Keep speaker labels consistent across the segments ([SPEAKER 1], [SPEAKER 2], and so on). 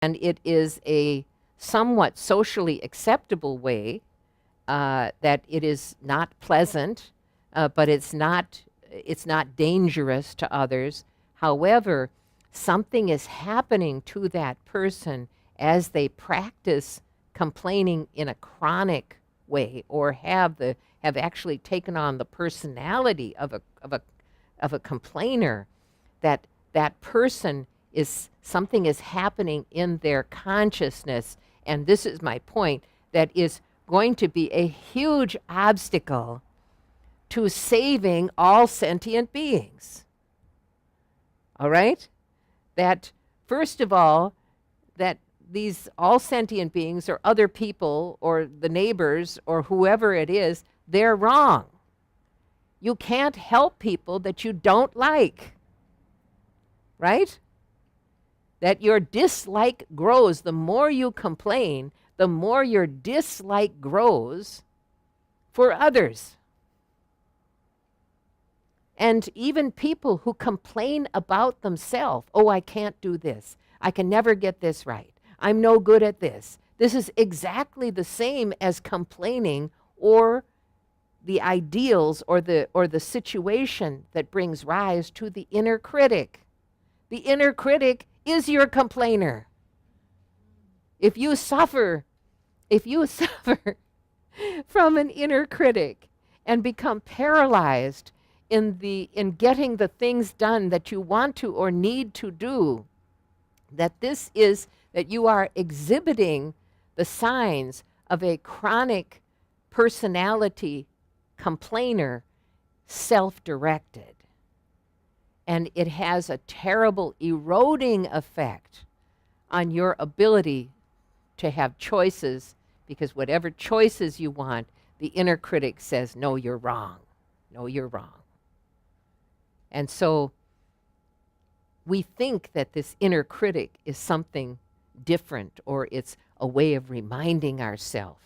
[SPEAKER 1] And it is a somewhat socially acceptable way, that it is not pleasant, but it's not dangerous to others. However, something is happening to that person as they practice complaining in a chronic way, or have actually taken on the personality of a complainer. That person is, something is happening in their consciousness, and this is my point, that is going to be a huge obstacle to saving all sentient beings. All right? That, first of all, that these all sentient beings, or other people, or the neighbors, or whoever it is, they're wrong. You can't help people that you don't like. Right? That your dislike grows. The more you complain, the more your dislike grows for others. And even people who complain about themselves, oh, I can't do this. I can never get this right. I'm no good at this. This is exactly the same as complaining, or the ideals, or the situation that brings rise to the inner critic. The inner critic is your complainer. If you suffer from an inner critic and become paralyzed in getting the things done that you want to or need to do, that you are exhibiting the signs of a chronic personality complainer, self-directed. And it has a terrible eroding effect on your ability to have choices, because whatever choices you want, the inner critic says, no, you're wrong. No, you're wrong. And so we think that this inner critic is something different, or it's a way of reminding ourselves.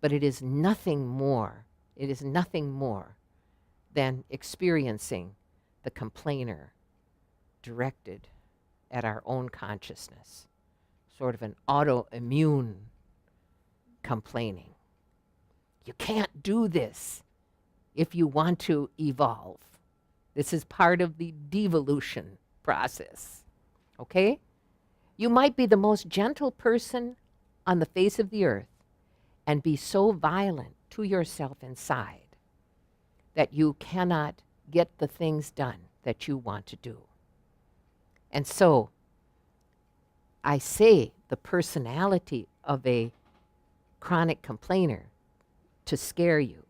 [SPEAKER 1] But it is nothing more. It is nothing more than experiencing the complainer directed at our own consciousness, sort of an autoimmune complaining. You can't do this if you want to evolve. This is part of the devolution process, okay? You might be the most gentle person on the face of the earth and be so violent to yourself inside that you cannot get the things done that you want to do. And so I say the personality of a chronic complainer to scare you,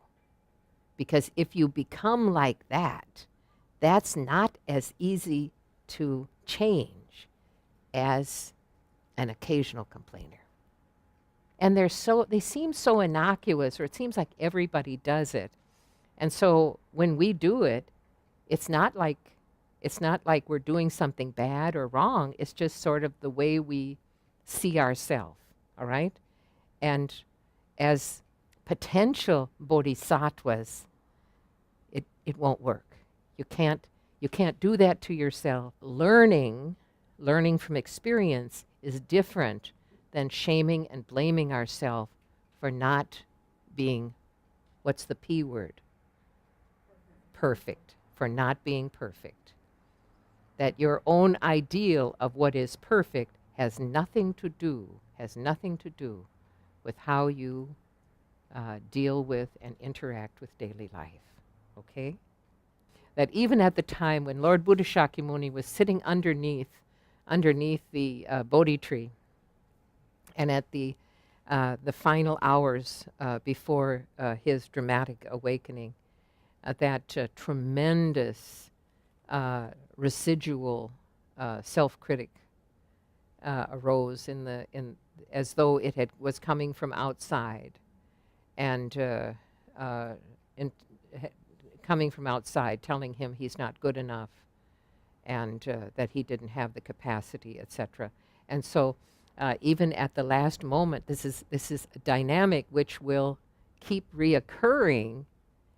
[SPEAKER 1] because if you become like that, that's not as easy to change as an occasional complainer. And they seem so innocuous, or it seems like everybody does it. And so when we do it, it's not like we're doing something bad or wrong. It's just sort of the way we see ourselves, all right? And as potential bodhisattvas, it won't work. You can't do that to yourself. Learning from experience is different than shaming and blaming ourselves for not being, what's the P word? Perfect. For not being perfect. That your own ideal of what is perfect has nothing to do with how you deal with and interact with daily life. Okay? That even at the time when Lord Buddha Shakyamuni was sitting underneath the Bodhi tree, and at the final hours before his dramatic awakening, that tremendous residual self-critic arose as though it was coming from outside, and coming from outside, telling him he's not good enough, and that he didn't have the capacity, etc. And so, even at the last moment, this is a dynamic which will keep reoccurring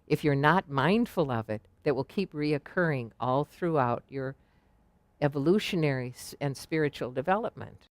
[SPEAKER 1] if you're not mindful of it. That will keep reoccurring all throughout your evolutionary and spiritual development.